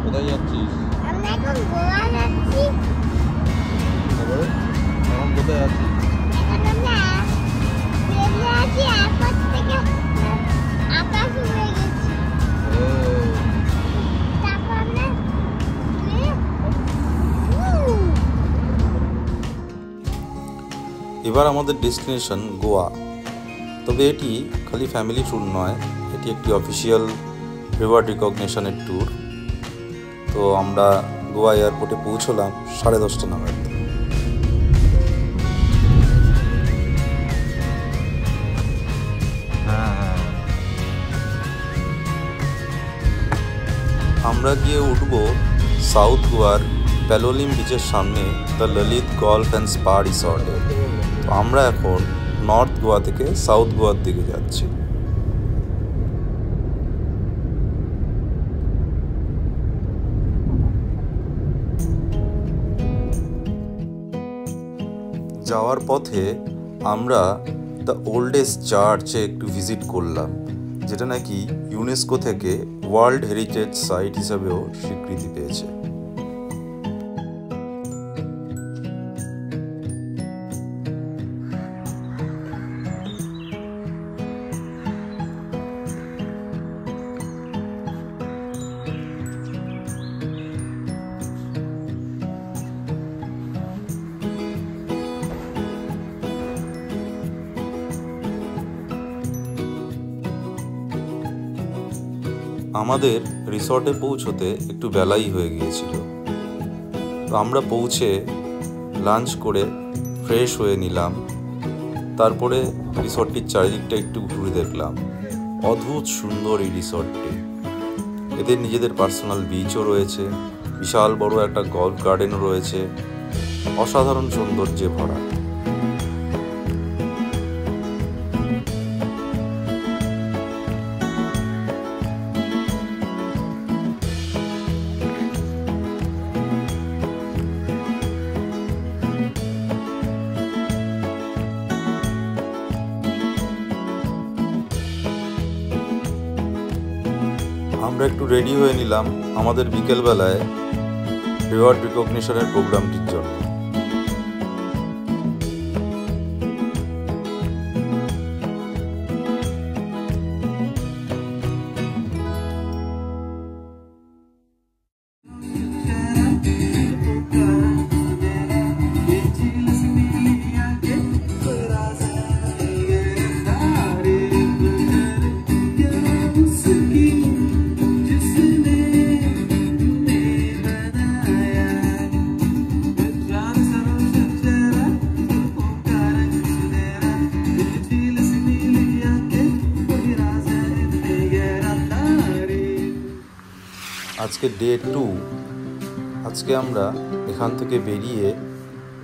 কোথায় যাচ্ছিস? আমরা এখন গোয়া যাচ্ছি। তারপরে এখন কোথায় আছিস? এখন আমরা ট্রেনে আছি, এয়ারপোর্ট থেকে আকাশ উড়ে গেছি। তারপর আমরা এবার আমাদের ডেস্টিনেশন গোয়া। তবে এটি খালি ফ্যামিলি ট্যুর নয়, এটি একটি অফিসিয়াল রিওয়ার্ড রিকগনিশনের ট্যুর। তো আমরা গোয়া এয়ারপোর্টে পৌঁছলাম 10:30 নাগাদ। আমরা গিয়ে উঠব সাউথ গোয়ার প্যালোলিম বিচের সামনে the Lalit golf and spa রিসর্টে। তো আমরা এখন নর্থ গোয়া থেকে সাউথ গোয়ার দিকে যাচ্ছি। যাওয়ার পথে আমরা দ্য ওল্ডেস্ট চার্চে একটু ভিজিট করলাম, যেটা নাকি ইউনেস্কো থেকে ওয়ার্ল্ড হেরিটেজ সাইট হিসাবেও স্বীকৃতি পেয়েছে। আমাদের রিসর্টে পৌঁছতে একটু বেলাই হয়ে গিয়েছিল। তো আমরা পৌঁছে লাঞ্চ করে ফ্রেশ হয়ে নিলাম। তারপরে রিসর্টটির চারিদিকটা একটু ঘুরে দেখলাম। অদ্ভুত সুন্দর এই রিসর্টটি। এদের নিজেদের পার্সোনাল বিচও রয়েছে, বিশাল বড় একটা গল্ফ গার্ডেনও রয়েছে, অসাধারণ সৌন্দর্যে ভরা। আমরা একটু রেডি হয়ে নিলাম আমাদের বিকেলবেলায় রিওয়ার্ড রিকগনিশনের প্রোগ্রামটির জন্য। আজকে ডে 2। আজকে আমরা এখান থেকে বেরিয়ে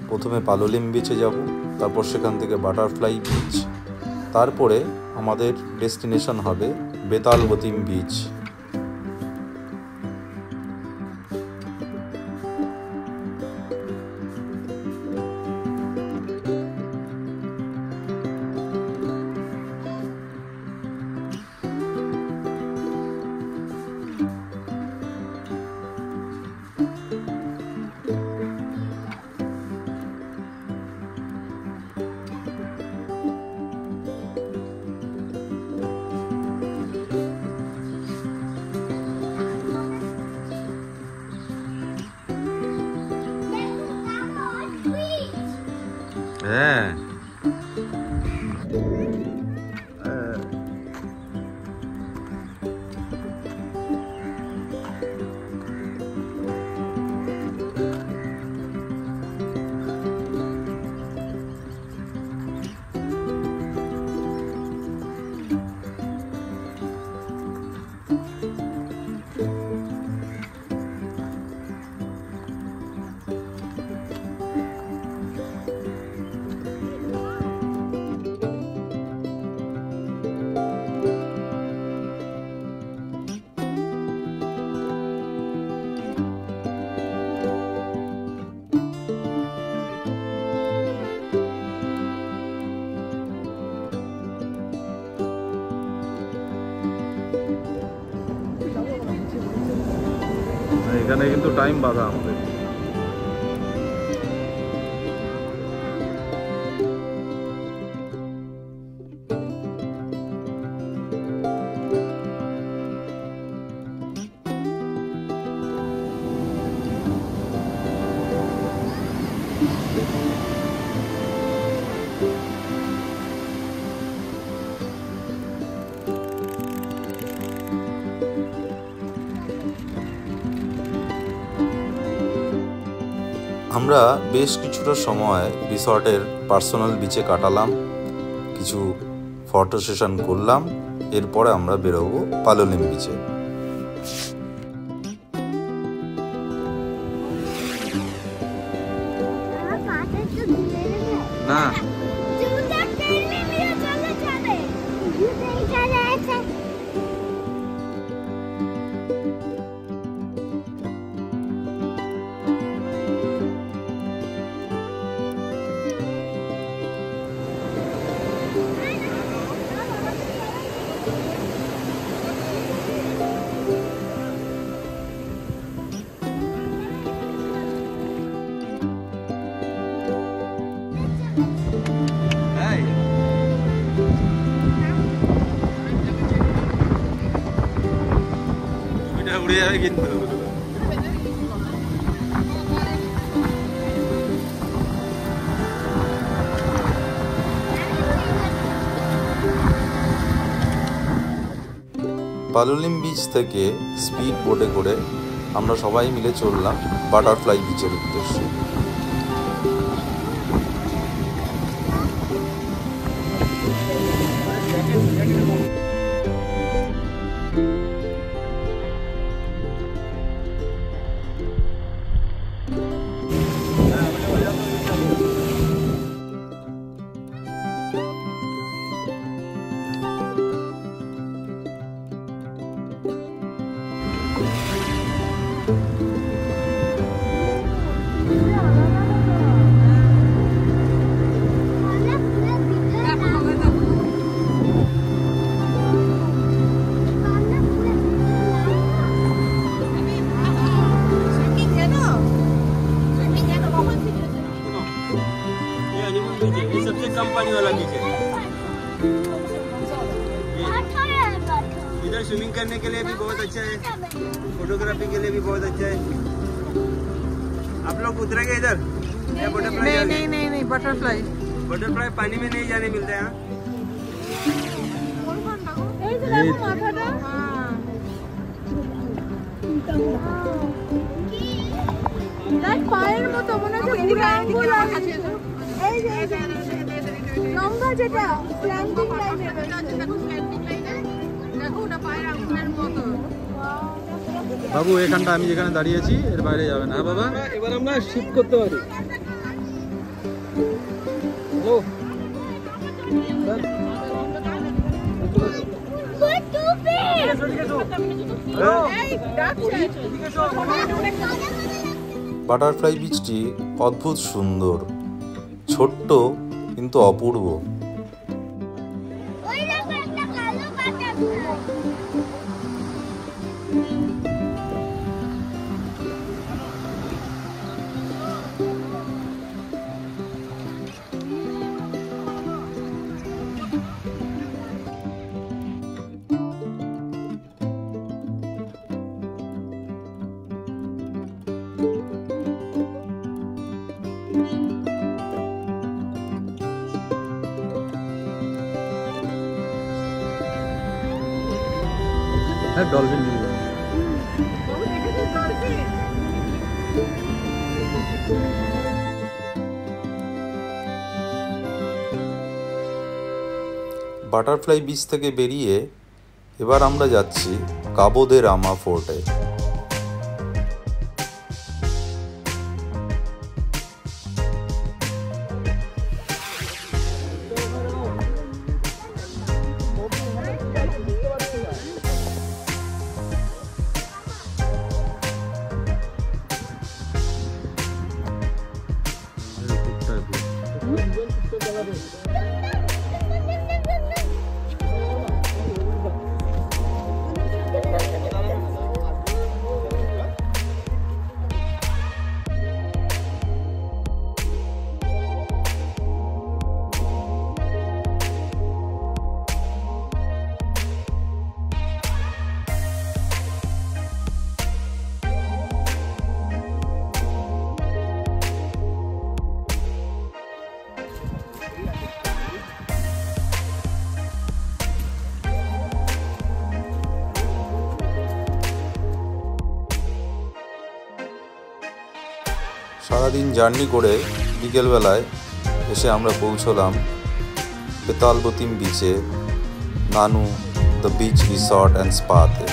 প্রথমে পালোলিম বিচে যাব, তারপর সেখান থেকে বাটারফ্লাই বিচ, তারপরে আমাদের ডেস্টিনেশন হবে বেতালবতিম বিচ। হ্যাঁ, এখানে কিন্তু টাইম বাধা আমাদের। আমরা বেশ কিছুটা সময় রিসর্টের পার্সোনাল বিচে কাটালাম, কিছু ফটো সেশন করলাম, এরপরে আমরা বেরোবো পালোলিম বিচে। না উড়ে যাবে কিন্তু। পালোলিম বিচ থেকে স্পিড বোটে করে আমরা সবাই মিলে চললাম বাটারফ্লাই বিচের উদ্দেশ্যে। सबसे कम पानी वाला बीच है। इधर स्विमिंग करने के लिए भी बहुत अच्छा है, फोटोग्राफी के लिए भी बहुत अच्छा है। आप लोग उतरेंगे इधर या बटरफ्लाई? नहीं बटरफ्लाई बटरफ्लाई पानी में नहीं जाने मिलता है। পায়ের মতো মনে হচ্ছে লম্বা যেটা স্ল্যান্ডিং লাইনের দেখো স্ল্যান্ডিং লাইনে দেখো ওটা পায়ের আঙুলের মতো। বাবু এখানটা আমি যেখানে দাঁড়িয়েছি এর বাইরে যাবে না বাবা। এবার আমরা শিফট করতে পারি। হ্যালো বাটারফ্লাই বিচটি অদ্ভুত সুন্দর, ছোট্ট কিন্তু অপূর্ব। ডলফিন বাটারফ্লাই বিচ থেকে বেরিয়ে এবার আমরা যাচ্ছি কাবো দে রামা ফোর্টে। সারাদিন জার্নি করে বিকেলবেলায় এসে আমরা পৌঁছলাম পেতালবতিম বিচে, নানু দ্য বিচ রিসর্ট অ্যান্ড স্পাতে।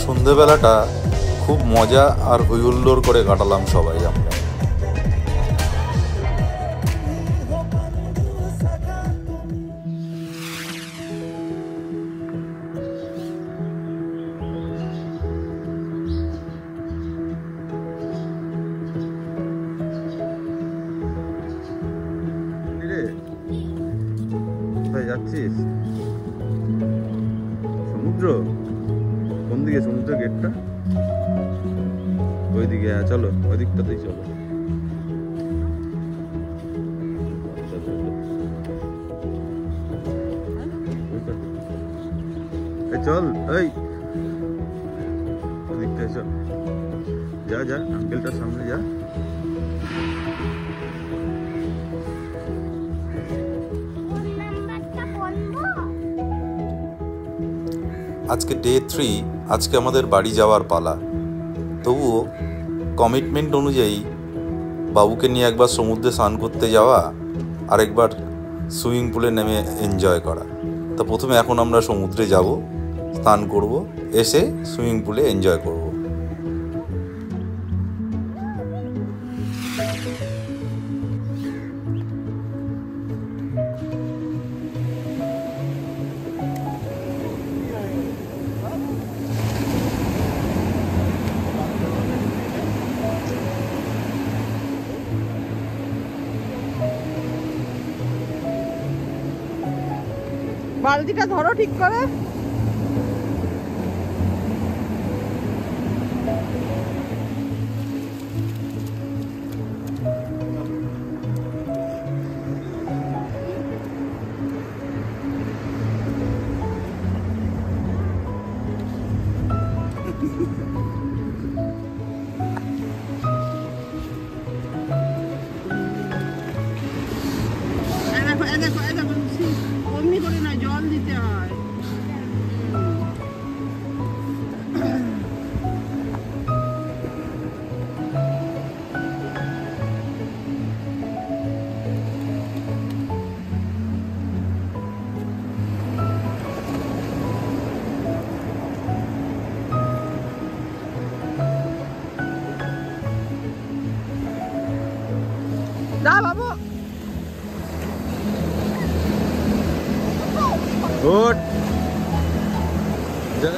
সন্ধেবেলাটা খুব মজা আর হইহুল্লোড় করে কাটালাম সবাই আমরা। কোথায় যাচ্ছিস? সমুদ্র? কোন দিকে সমুদ্র গেটটা? ওইদিকে। হ্যাঁ চলো, ওই দিকটাতেই চলো। চল, এই ওদিকটায় চল। যা যা, আঙ্কেলটার সামনে যা। আজকে ডে 3, আজকে আমাদের বাড়ি যাওয়ার পালা। তবুও কমিটমেন্ট অনুযায়ী বাবুকে নিয়ে একবার সমুদ্রে স্নান করতে যাওয়া, আরেকবার সুইমিং পুলে নেমে এনজয় করা। তা প্রথমে এখন আমরা সমুদ্রে যাব, স্নান করব, এসে সুইমিং পুলে এনজয় করব। বালতিটা ধরো ঠিক করে। অমনি করে না, জল দিতে হয়। যা বাবু। গুড। যা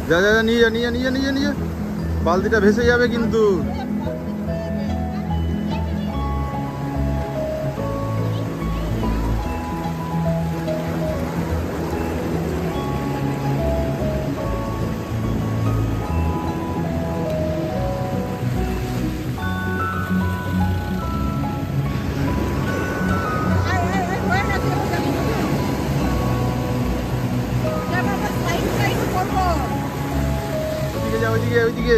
যা যা, নিয়ে যা নিয়ে নিয়ে নিয়ে নিয়ে, বালতিটা ভেসে যাবে কিন্তু। ওইদিকে ওইদিকে।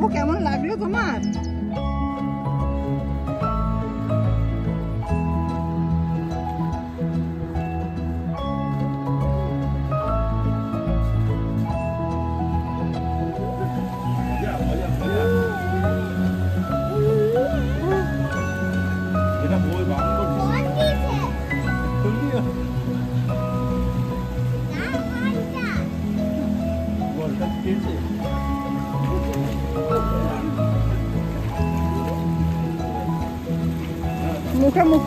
বাবু কেমন লাগলো তোমার? মুখে মুখ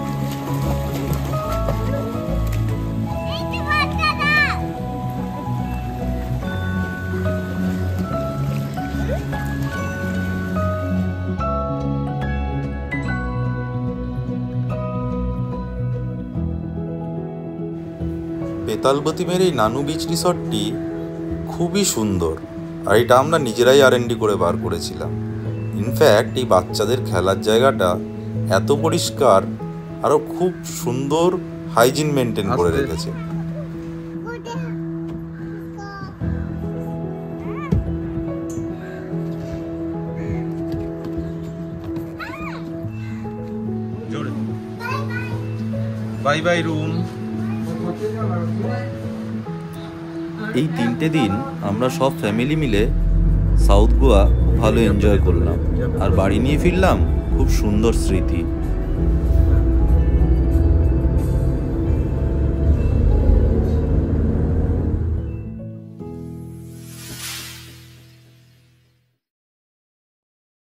বেতালবতীমের এই নানু বিচ রিসর্টটি খুবই সুন্দর, আর এটা আমরা নিজেরাই R&D করে বার করেছিলাম। ইনফ্যাক্ট এই বাচ্চাদের খেলার জায়গাটা এত পরিষ্কার, আরও খুব সুন্দর হাইজিন মেনটেন করে রেখেছে। Bye bye room. এই 3টে দিন আমরা সব ফ্যামিলি মিলে সাউথ গোয়া খুব ভালো এনজয় করলাম, আর বাড়ি নিয়ে ফিরলাম খুব সুন্দর স্মৃতি।